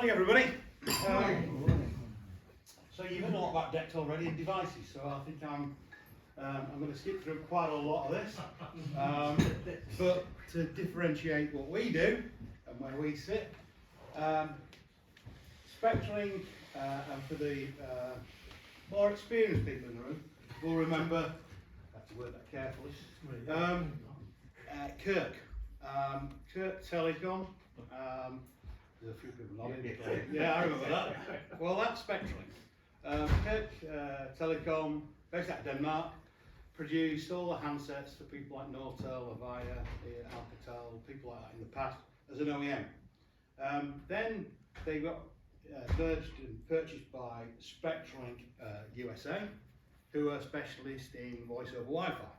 Morning everybody. So you've heard a lot about DECT already and devices, so I think I'm going to skip through quite a lot of this, but to differentiate what we do and where we sit, Spectralink, and for the more experienced people in the room, will remember, I have to word that carefully, Kirk Telecom. There's a few people nodding. Yeah, I remember that. Well, that's Spectralink. Kirk Telecom, based out of Denmark, produced all the handsets for people like Nortel, Avaya, Alcatel, people like that in the past as an OEM. Then they got merged and purchased by Spectralink USA, who are specialists in voice over Wi-Fi.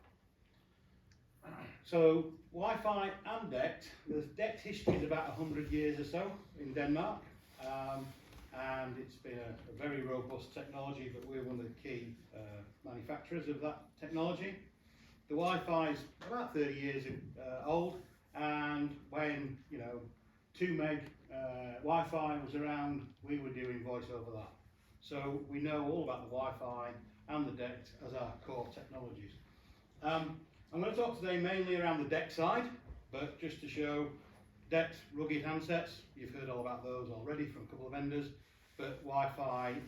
So Wi-Fi and DECT, the DECT history is about 100 years or so in Denmark, and it's been a very robust technology, but we're one of the key manufacturers of that technology. The Wi-Fi is about 30 years old, and when 2 meg Wi-Fi was around, we were doing voice over that. So we know all about the Wi-Fi and the DECT as our core technologies. I'm going to talk today mainly around the DECT side, but just to show DECT rugged handsets. You've heard all about those already from a couple of vendors, but Wi-Fi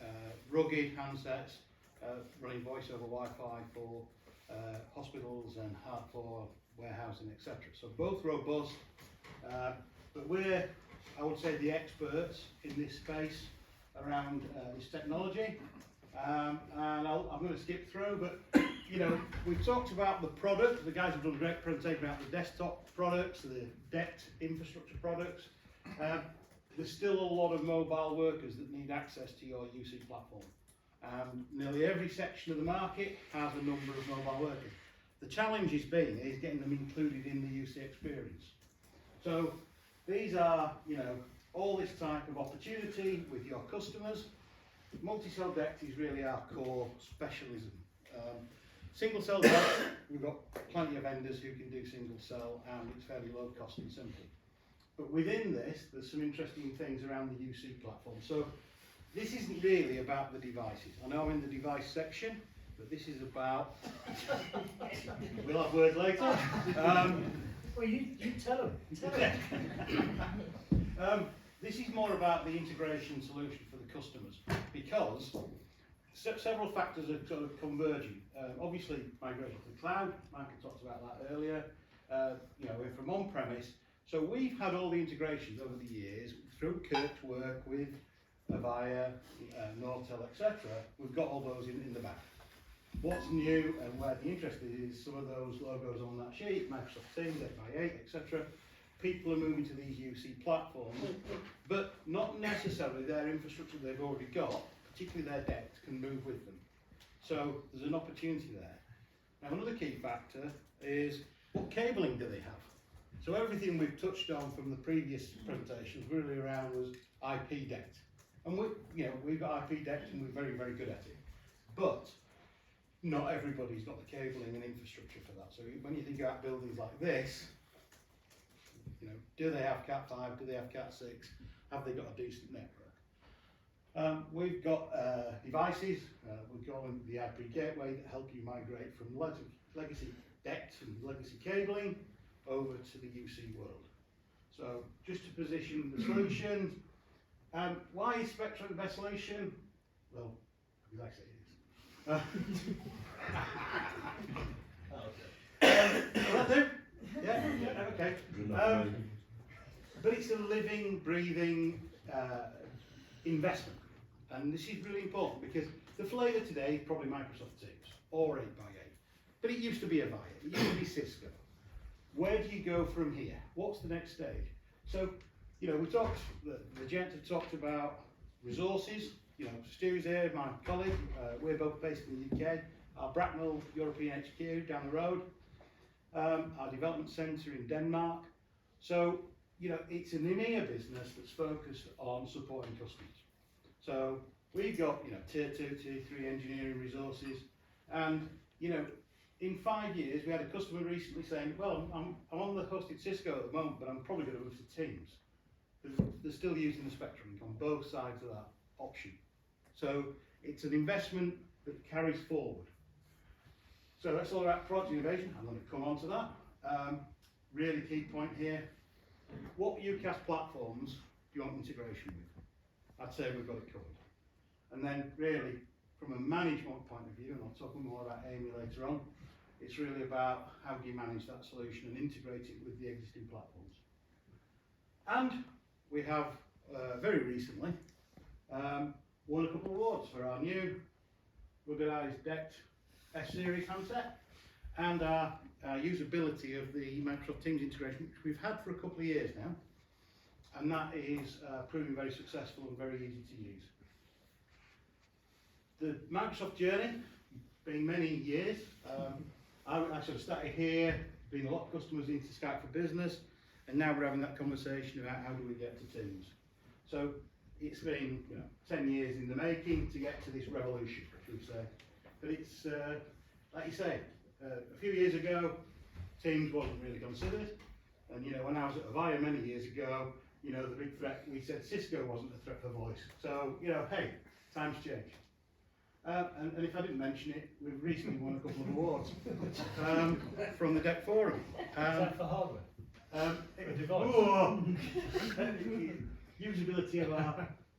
rugged handsets running voice over Wi-Fi for hospitals and for warehousing, etc. So both robust, but we're, I would say, the experts in this space around this technology. And I'm going to skip through, but we've talked about the product. The guys have done a great presentation about the desktop products, the DECT infrastructure products. There's still a lot of mobile workers that need access to your UC platform. Nearly every section of the market has a number of mobile workers. The challenge is getting them included in the UC experience. So these are, all this type of opportunity with your customers. Multi-cell DECT is really our core specialism. Single cell DECT, we've got plenty of vendors who can do single cell, and it's fairly low cost and simple. But within this, there's some interesting things around the UC platform. So this isn't really about the devices. I know I'm in the device section, but this is about, we'll have words later. Well, you tell them. This is more about the integration solution for the customers, because several factors are sort of converging. Obviously, migration to the cloud. Michael talked about that earlier. We're from on-premise, so we've had all the integrations over the years through Kirk's work with Avaya, Nortel, etc. We've got all those in the back. What's new and where the interest is some of those logos on that sheet: Microsoft Teams, 8x8, etc. People are moving to these UC platforms, but not necessarily their infrastructure they've already got, particularly their DECT, can move with them. So there's an opportunity there. Now another key factor is, what cabling do they have? So everything we've touched on from the previous presentations really around was IP DECT. And we've got IP DECT and we're very, very good at it. But not everybody's got the cabling and infrastructure for that. So when you think about buildings like this, do they have Cat5? Do they have Cat6? Have they got a decent network? We've got devices. We've got the IP gateway that help you migrate from legacy DECT and legacy cabling over to the UC world. So just to position the solutions. Why is Spectrum the best solution? Well, like I say it is. Will that do? Yeah, okay. But it's a living, breathing investment, and this is really important because the flavour today is probably Microsoft Teams or 8x8, but it used to be Avaya, it used to be Cisco. Where do you go from here? What's the next stage? So, we talked, the gent had talked about resources. Stu's here, my colleague, we're both based in the UK, our Bracknell European HQ down the road. Our development centre in Denmark. So, it's an EMEA business that's focused on supporting customers. So we've got, tier 2, tier 3 engineering resources, and, in 5 years, we had a customer recently saying, well, I'm on the hosted Cisco at the moment, but I'm probably going to move to Teams. they're still using the Spectralink on both sides of that option. So it's an investment that carries forward. So that's all about product innovation. I'm going to come on to that. Really key point here. What UCAS platforms do you want integration with? I'd say we've got it covered. And then really, from a management point of view, and I'll talk more about Amy later on, it's really about how do you manage that solution and integrate it with the existing platforms. And we have, very recently, won a couple of awards for our new ruggedized DECT S-Series handset and our usability of the Microsoft Teams integration, which we've had for a couple of years now, and that is proving very successful and very easy to use. The Microsoft journey, been many years. I sort of started here, been a lot of customers into Skype for Business, and now we're having that conversation about how do we get to Teams. So it's been 10 years in the making to get to this revolution, should we say. But it's, like you say, a few years ago, Teams wasn't really considered. And when I was at Avaya many years ago, the big threat, we said Cisco wasn't a threat for voice. So, hey, times change. And if I didn't mention it, we've recently won a couple of awards from the DECT Forum. Is that for hardware? A device. Usability of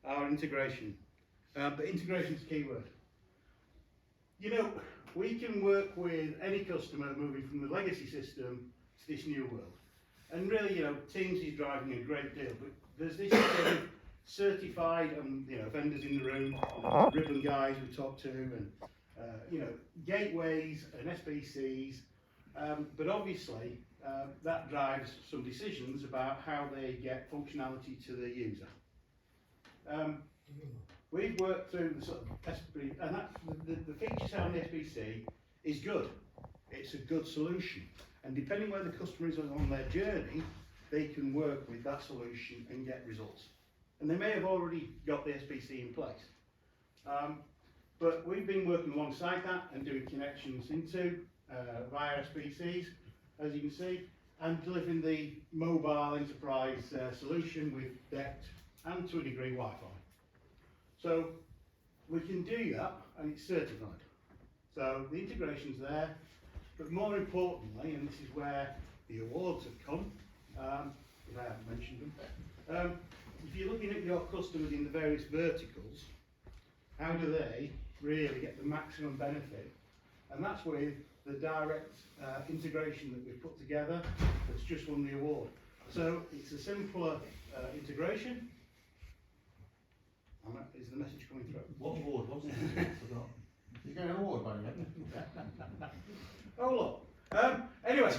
our integration. But integration is a key word. We can work with any customer moving from the legacy system to this new world. And really, Teams is driving a great deal, but there's this sort of certified vendors in the room, ribbon guys we talk to, and gateways and SBCs, but obviously that drives some decisions about how they get functionality to the user. We've worked through the sort of SB, and that, the feature set on the SBC is good. It's a good solution, and depending where the customer is on their journey, they can work with that solution and get results. And they may have already got the SBC in place. But we've been working alongside that and doing connections into via SBCs, as you can see, and delivering the mobile enterprise solution with DECT and to a degree Wi-Fi. So we can do that, and it's certified. So the integration's there, but more importantly, and this is where the awards have come, if I haven't mentioned them, if you're looking at your customers in the various verticals, how do they really get the maximum benefit? And that's with the direct integration that we've put together that's just won the award. So it's a simpler integration. Is the message coming through? What award was it? I forgot. You get an award by the way? Oh look. Anyway.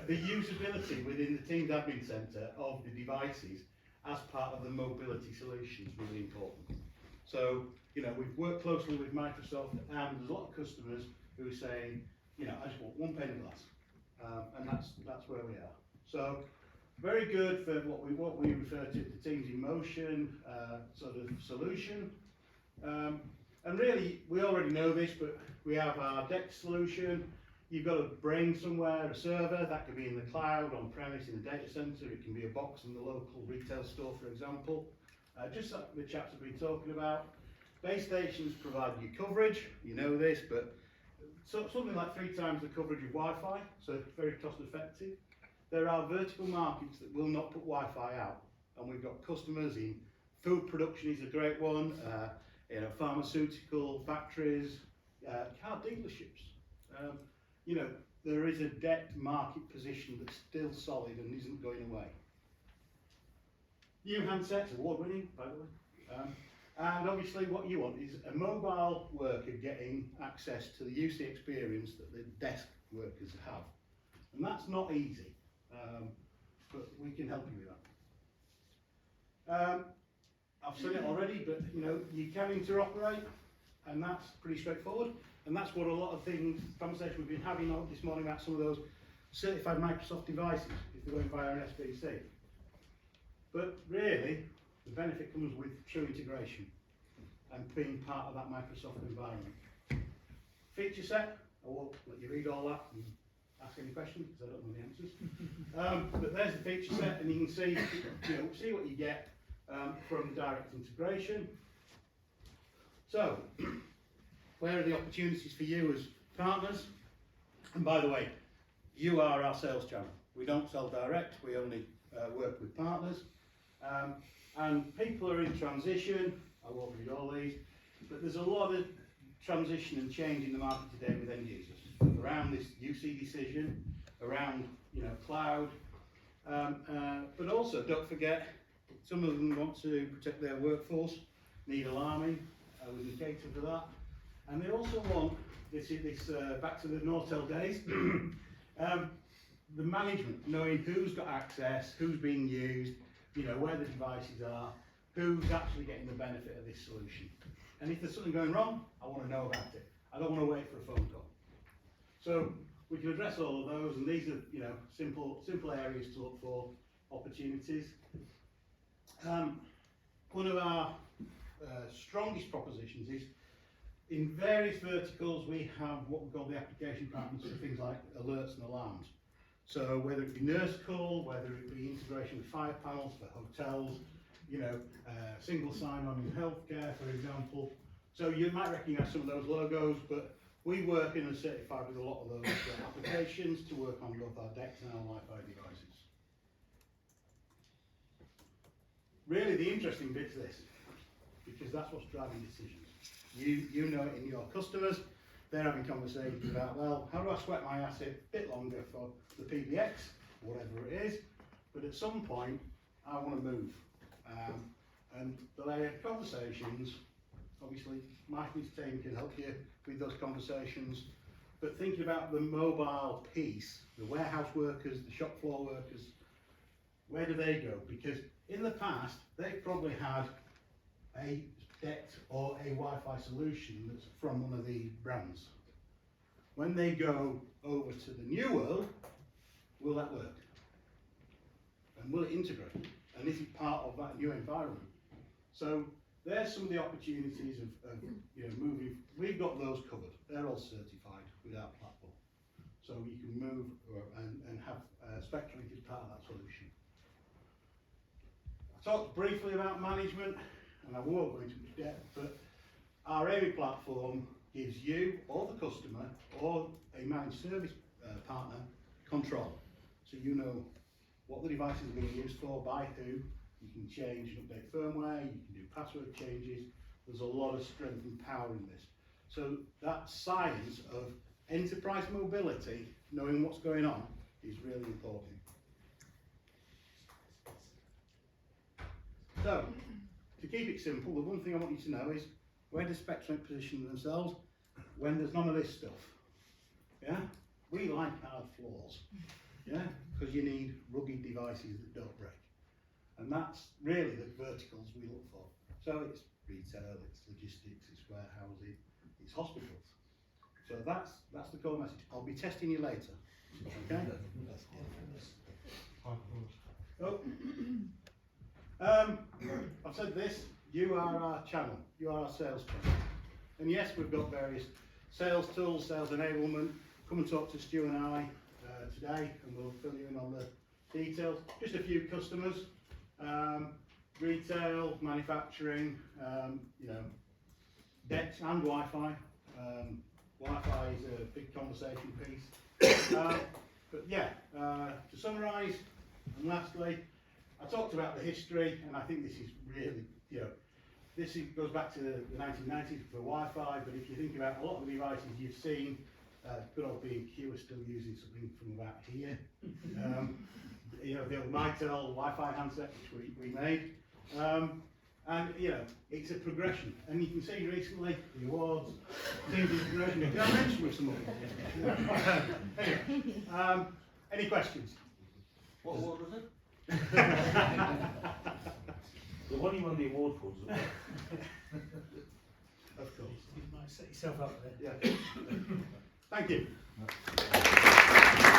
The usability within the Teams Admin Centre of the devices as part of the mobility solution is really important. So, we've worked closely with Microsoft, and there's a lot of customers who are saying, I just want one pane of glass, and that's where we are. So, very good for what we refer to the Teams in Motion sort of solution. And really, we already know this, but we have our DECT solution. You've got a brain somewhere, a server, that could be in the cloud, on premise, in the data center, it can be a box in the local retail store, for example. Just like the chaps have been talking about. Base stations provide you coverage, you know this, but something like 3 times the coverage of Wi-Fi, so it's very cost effective. There are vertical markets that will not put Wi-Fi out, and we've got customers in food production is a great one, pharmaceutical factories, car dealerships. There is a DECT market position that's still solid and isn't going away. New handsets, award-winning, by the way. And obviously what you want is a mobile worker getting access to the UC experience that the desk workers have. And that's not easy, but we can help you with that. I've said it already, but you can interoperate, and that's pretty straightforward. And that's what a lot of things, conversation we've been having this morning about some of those certified Microsoft devices, if they're going via an SBC. But really, the benefit comes with true integration and being part of that Microsoft environment. Feature set, I won't let you read all that, and ask any questions because I don't know the answers. But there's the feature set, and you can see, see what you get from direct integration. So, where are the opportunities for you as partners? And by the way, you are our sales channel. We don't sell direct, we only work with partners. And people are in transition. I won't read all these, but there's a lot of transition and change in the market today with end users around this UC decision, around cloud, but also don't forget some of them want to protect their workforce, need alarming, we can cater for that, and they also want this back to the Nortel days, the management, knowing who's got access, who's being used, where the devices are, who's actually getting the benefit of this solution. And if there's something going wrong, I want to know about it. I don't want to wait for a phone call. So we can address all of those, and these are simple areas to look for opportunities. One of our strongest propositions is in various verticals we have what we call the application patterns for things like alerts and alarms. So whether it be nurse call, whether it be integration with fire panels for hotels, single sign-on in healthcare, for example. So you might recognise some of those logos, but we work in and certified with a lot of those applications to work on both our DECT and our Wi-Fi devices. Really, the interesting bit's this, because that's what's driving decisions. You know it in your customers. They're having conversations about, well, how do I sweat my asset a bit longer for the PBX, whatever it is, but at some point I want to move. And the layer conversations, obviously Michael's team can help you with those conversations, but thinking about the mobile piece, the warehouse workers, the shop floor workers, where do they go? Because in the past, they've probably had a DECT or a Wi-Fi solution that's from one of the brands. When they go over to the new world, will that work? And will it integrate? And is it part of that new environment? So there's some of the opportunities of moving. We've got those covered. They're all certified with our platform. So you can move and have Spectralink as part of that solution. I talked briefly about management, and I won't go into much depth, but our AMI platform gives you or the customer or a managed service partner control. So you know what the device is being used for, by who. You can change and update firmware, you can do password changes. There's a lot of strength and power in this. So that science of enterprise mobility, knowing what's going on, is really important. So, to keep it simple, the one thing I want you to know is, where does Spectralink position themselves when there's none of this stuff? Yeah? We like hard floors, yeah? Because you need rugged devices that don't break. And that's really the verticals we look for. So it's retail, it's logistics, it's warehousing, it's hospitals. So that's the core message. I'll be testing you later, okay? Oh. I've said this, you are our channel, you are our sales channel. And yes, we've got various sales tools, sales enablement. Come and talk to Stu and I today, and we'll fill you in on the details. Just a few customers, retail, manufacturing, DECT and Wi-Fi. Wi-Fi is a big conversation piece. But yeah, to summarise, and lastly, I talked about the history, and I think this is really, goes back to the 1990s for Wi-Fi, but if you think about a lot of the devices you've seen, good old B&Q are still using something from about here. The old Mitel Wi-Fi handset, which we made. And it's a progression, and you can see recently the awards seems to be progression. Did I mention with some of them? Anyway, any questions? What award was it? The one you won the award for was Of course. You might set yourself up there. Yeah. Thank you.